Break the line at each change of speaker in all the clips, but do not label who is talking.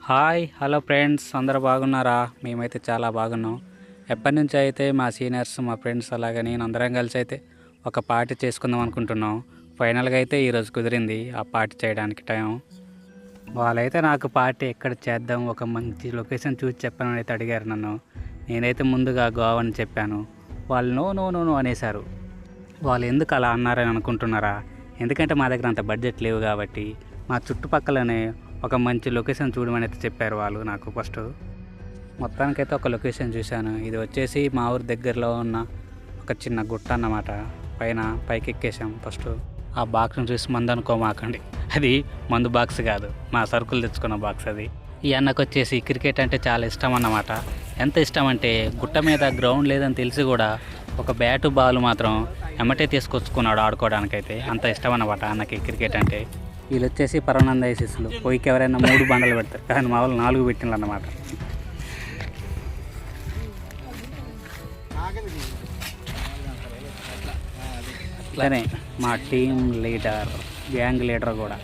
Hi hello friends, అందరూ బాగున్నారా? మేమైతే చాలా బాగున్నాం. ఎప్పటి నుంచి అయితే మా సీనియర్స్, మా ఫ్రెండ్స్ అలాగే నేను అందరం కలిసి అయితే ఒక పార్టీ చేసుకుందాం అనుకుంటున్నాం. ఫైనల్గా అయితే ఈరోజు కుదిరింది ఆ పార్టీ చేయడానికి టైం. వాళ్ళైతే నాకు పార్టీ ఎక్కడ చేద్దాం, ఒక మంచి లొకేషన్ చూసి చెప్పాను అయితే అడిగారు నన్ను. నేనైతే ముందుగా గోవా అని చెప్పాను. వాళ్ళు నో నో నో నో అనేశారు. వాళ్ళు ఎందుకు అలా అన్నారని అనుకుంటున్నారా? ఎందుకంటే మా దగ్గర అంత బడ్జెట్ లేవు కాబట్టి మా చుట్టుపక్కలనే ఒక మంచి లొకేషన్ చూడమని అయితే చెప్పారు వాళ్ళు నాకు. ఫస్ట్ మొత్తానికైతే ఒక లొకేషన్ చూశాను. ఇది వచ్చేసి మా ఊరి దగ్గరలో ఉన్న ఒక చిన్న గుట్ట అన్నమాట. పైకి ఎక్కేసాం. ఫస్ట్ ఆ బాక్స్ని చూసి మందు అనుకోమాకండి, అది మందు బాక్స్ కాదు, మా సరుకులు తెచ్చుకున్న బాక్స్ అది. ఈ అన్నకు వచ్చేసి క్రికెట్ అంటే చాలా ఇష్టం అన్నమాట. ఎంత ఇష్టం అంటే గుట్ట మీద గ్రౌండ్ లేదని తెలిసి కూడా ఒక బ్యాటు బాల్ మాత్రం ఎమ్మటే తీసుకొచ్చుకున్నాడు ఆడుకోవడానికైతే. అంత ఇష్టం అన్నమాట అన్నకి క్రికెట్ అంటే. వీళ్ళు వచ్చేసి పరమానంద ఐసిస్లు. పోయికి ఎవరైనా 3 బండలు పెడతారు, కానీ మా వాళ్ళు 4 పెట్టిండ్రు అన్నమాట. అట్లనే మా టీం లీడర్, గ్యాంగ్ లీడర్ కూడా.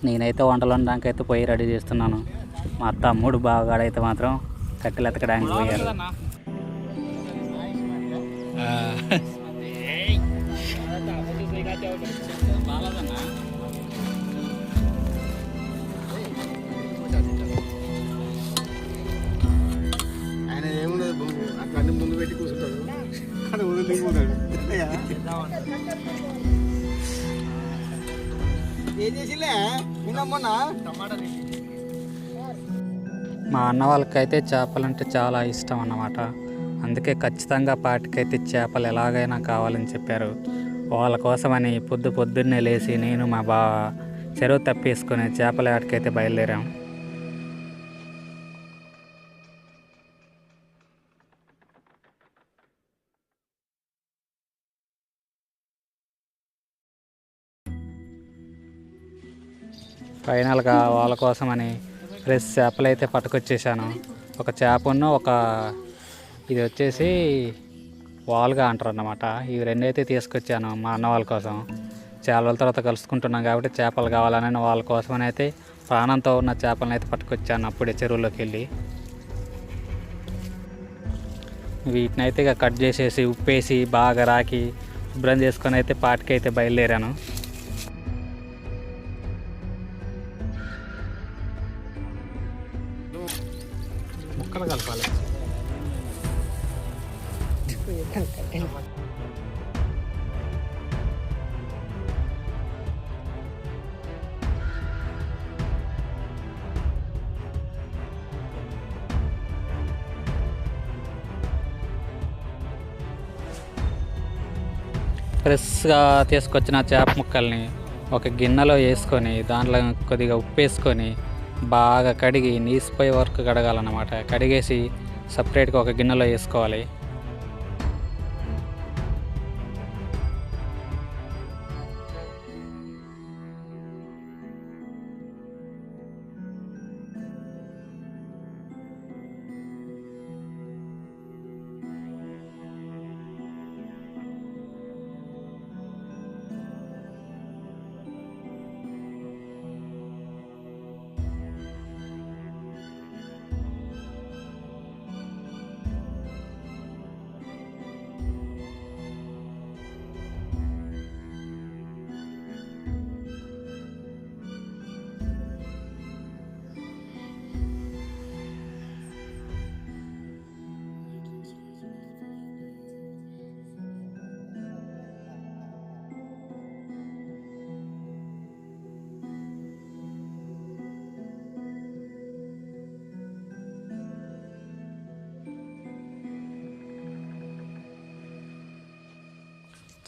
నేనైతే వంటలు వండడానికి అయితే పోయి రెడీ చేస్తున్నాను. మా తమ్ముడు బావగాడైతే మాత్రం కట్టెలు ఎతకడానికి పోయారు.
ఆయన ఏముండదు, అట్లా అన్ని ముందు పెట్టి కూర్చుంటాడు, అది వదిలిపోతాడు. ఏం చేసిలే నిన్నమ్మన్నా టమాటా.
మా అన్న వాళ్ళకైతే చేపలంటే చాలా ఇష్టం అన్నమాట. అందుకే ఖచ్చితంగా పాటికైతే చేపలు ఎలాగైనా కావాలని చెప్పారు. వాళ్ళ కోసమని పొద్దున్నే లేచి నేను మా బావ చెరువు తప్పేసుకుని చేపల ఆటకైతే బయలుదేరాం. ఫైనల్గా వాళ్ళ కోసమని ఫ్రెష్ చేపలు అయితే పట్టుకొచ్చేసాను. ఒక చేపను ఇది వచ్చేసి వాల్గా అంటారు అన్నమాట. ఇవి 2 అయితే తీసుకొచ్చాను మా అన్న వాళ్ళ కోసం. చాలా రోజుల తర్వాత కలుసుకుంటున్నాం కాబట్టి చేపలు కావాలని వాళ్ళ కోసమని అయితే ప్రాణంతో ఉన్న చేపలను అయితే పట్టుకొచ్చాను అప్పుడే చెరువులోకి వెళ్ళి. వీటిని అయితే ఇక కట్ చేసేసి ఉప్పేసి బాగా రాకి శుభ్రం చేసుకొని అయితే పాటికైతే బయలుదేరాను. ముక్కలు కలపాలి. ఫ్రెష్గా తీసుకొచ్చిన చేప ముక్కల్ని ఒక గిన్నెలో వేసుకొని దాంట్లో కొద్దిగా ఉప్పు వేసుకొని బాగా కడిగి నీసిపోయే వరకు కడగాలన్నమాట. కడిగేసి సపరేట్గా ఒక గిన్నెలో వేసుకోవాలి.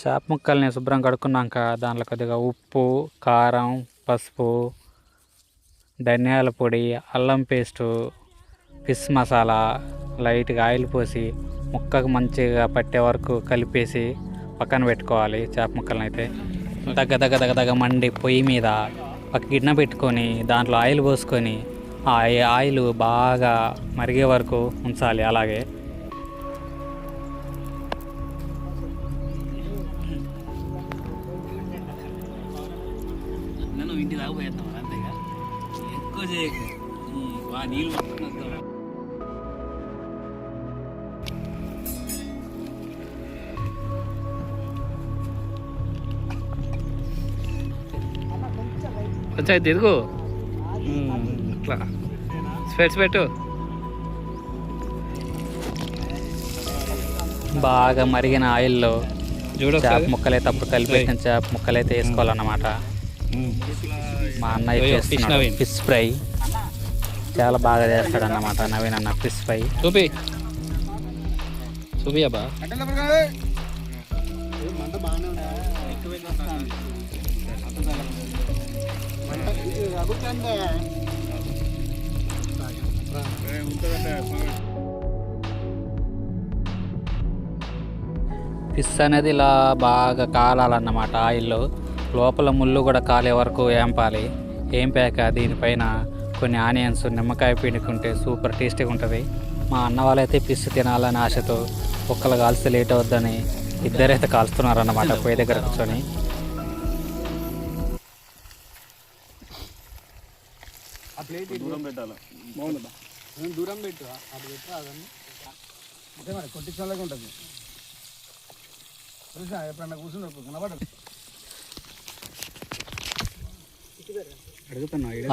చేప ముక్కల్ని శుభ్రం కడుక్కున్నాక దాంట్లో కొద్దిగా ఉప్పు, కారం, పసుపు, ధనియాల పొడి, అల్లం పేస్టు, ఫిష్ మసాలా, లైట్గా ఆయిల్ పోసి ముక్కకు మంచిగా పట్టే వరకు కలిపేసి పక్కన పెట్టుకోవాలి. చేప ముక్కలను అయితే దగ్గ మండి పొయ్యి మీద ఒక గిన్నె పెట్టుకొని దాంట్లో ఆయిల్ పోసుకొని ఆ ఆయిల్ బాగా మరిగే వరకు ఉంచాలి. అలాగే పోయేద్దాం అంతేగా ఎక్కువ చేయకు నీళ్ళు పట్టుకుని కొంచెం తిరుగు ఇట్లా స్పెట్స్ పెట్టు. బాగా మరిగిన ఆయిల్లో చేప ముక్కలైతే అప్పుడు కలిపెట్టిన చేప ముక్కలైతే వేసుకోవాలన్నమాట. మా అన్నయ్య చేస్తున్నాడు ఫిష్ ఫ్రై, చాలా బాగా చేస్తాడన్నమాట నవీన్ అన్న ఫిష్ ఫ్రై. చూపి అబ్బా. ఫిష్ అనేది ఇలా బాగా కాలాలన్నమాట ఆయిల్లో. లోపల ముళ్ళు కూడా కాలే వరకు ఏంపాలి. ఏంపాక దీనిపైన కొన్ని ఆనియన్స్ నిమ్మకాయ పిండుకుంటే సూపర్ టేస్టీగా ఉంటుంది. మా అన్న వాళ్ళైతే ఫిష్ తినాలని ఆశతో ఒక్కలు కాల్స్తే లేట్ అవుద్దని ఇద్దరైతే కాల్స్తున్నారు అన్నమాట పొయ్యి దగ్గర కూర్చొని.
దూరం పెట్టాలి, బాగుంటుందా? దూరం పెట్టు, అది పెట్టు, అదన్నీ అంటే మరి కొట్టించాలగా ఉంటుంది. చూసా ఎప్పుడన్నా కూర్చున్నప్పుడు కనబడదు.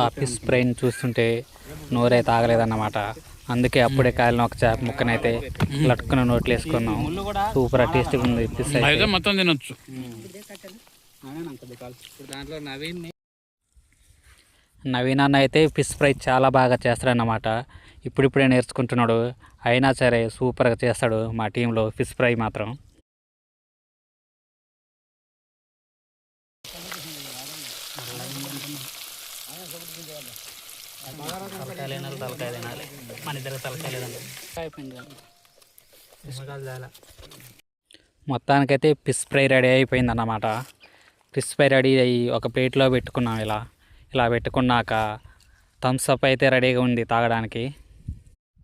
ఆ ఫిష్ ఫ్రైని చూస్తుంటే నోరైతే ఆగలేదన్నమాట. అందుకే అప్పుడే కాలిన ఒక చేప ముక్కనైతే లట్టుకున్న నోట్లు వేసుకున్నాం. సూపర్ టేస్టీగా ఉంది ఫిష్ అయితే. మొత్తం తినొచ్చు. దాంట్లో నవీన్ అన్న అయితే ఫిష్ ఫ్రై చాలా బాగా చేస్తాడన్నమాట. ఇప్పుడిప్పుడే నేర్చుకుంటున్నాడు, అయినా సరే సూపర్గా చేస్తాడు మా టీంలో ఫిష్ ఫ్రై మాత్రం. మొత్తానికైతే ఫిష్ ఫ్రై రెడీ అయిపోయిందన్నమాట. ఫిష్ ఫ్రై రెడీ అయ్యి ఒక ప్లేట్లో పెట్టుకున్నాం. ఇలా పెట్టుకున్నాక థమ్స్ అప్ అయితే రెడీగా ఉంది తాగడానికి.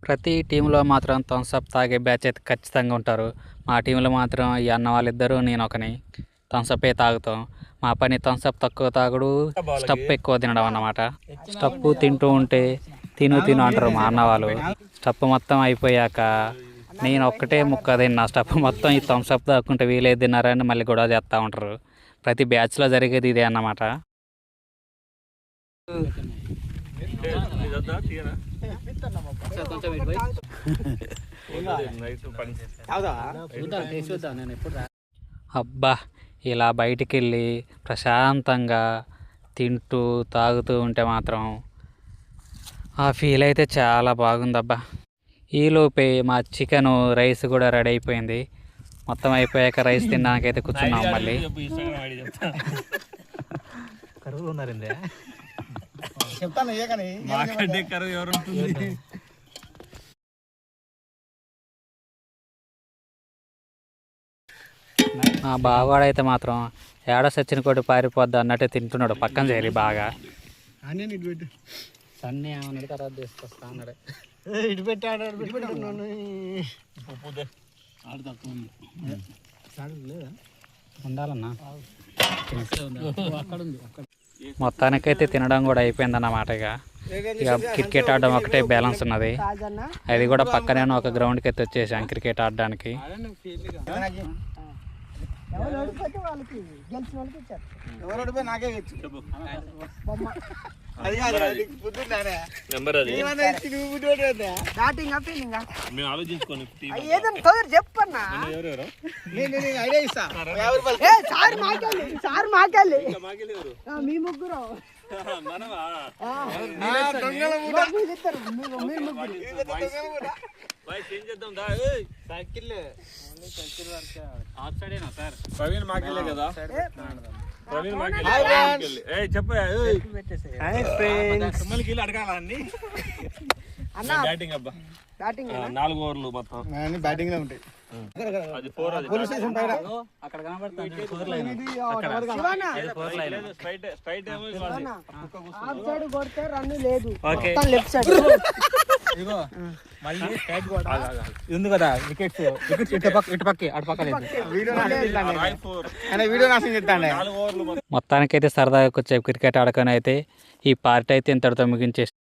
ప్రతి టీంలో మాత్రం థమ్స్ అప్ తాగే బ్యాచ్ అయితే ఖచ్చితంగా ఉంటారు. మా టీంలో మాత్రం ఈ అన్న వాళ్ళిద్దరూ నేను ఒకని థమ్స్ అప్ తాగుతాం. మా పని థమ్స్ అప్ తక్కువ తాగుడు, స్టఫ్ ఎక్కువ తినడం అన్నమాట. స్టఫ్ తింటూ ఉంటే తిను అంటారు మా అన్న వాళ్ళు. స్టఫ్ మొత్తం అయిపోయాక నేను ఒక్కటే ముక్క తిన్నా. స్టఫ్ మొత్తం ఈ థమ్స్ అప్ తాకుంటే వీలేదు తిన్నారని మళ్ళీ గొడవ చేస్తూ ఉంటారు. ప్రతి బ్యాచ్లో జరిగేది ఇదే అన్నమాట. అబ్బా, ఇలా బయటికి వెళ్ళి ప్రశాంతంగా తింటూ తాగుతూ ఉంటే మాత్రం ఆ ఫీల్ అయితే చాలా బాగుందబ్బా. ఈలోపే మా చికెన్ రైస్ కూడా రెడీ అయిపోయింది. మొత్తం అయిపోయాక రైస్ తినడానికైతే కూర్చున్నాం. మళ్ళీ కరువులు ఉన్నారండి. మా బావగాడైతే మాత్రం ఏడ సచ్చిన కొట్టి పారిపోద్ది అన్నట్టే తింటున్నాడు పక్కన చేరి బాగా. సన్నీ అన్నాడు, తర్వాత తీసుకొస్తా అన్నాడు. ఇటు పెట్టాడు ఉండాలన్నా. మొత్తానికైతే తినడం కూడా అయిపోయిందన్నమాట. ఇక క్రికెట్ ఆడడం ఒకటే బ్యాలెన్స్ ఉన్నది. అది కూడా పక్కనే ఒక గ్రౌండ్కి అయితే వచ్చేసాం క్రికెట్ ఆడడానికి.
మీ ముగ్గురు
ప్రవీణ్ మాకెళ్ళే కదా. బ్యాటింగ్ అబ్బా, 4 ఓవర్లు మొత్తం బ్యాటింగ్ ఉంటాయి. పోలీస్ స్టేషన్ పైన అక్కడ కనబడుతుంది.
కొడితే రన్ లేదు, లెఫ్ట్ సైడ్
ఇగో మళ్ళీ స్ట్రైట్ కూడా ఇది ఉంది కదా వికెట్స్ ఇటు పక్క అటు పక్క లేదు. వీడియో నాశనం చెప్తాండే.
మొత్తానికైతే సరదాగా కొంచెం క్రికెట్ ఆడుకొని అయితే ఈ పార్టీ అయితే ఇంతటితో ముగించేసి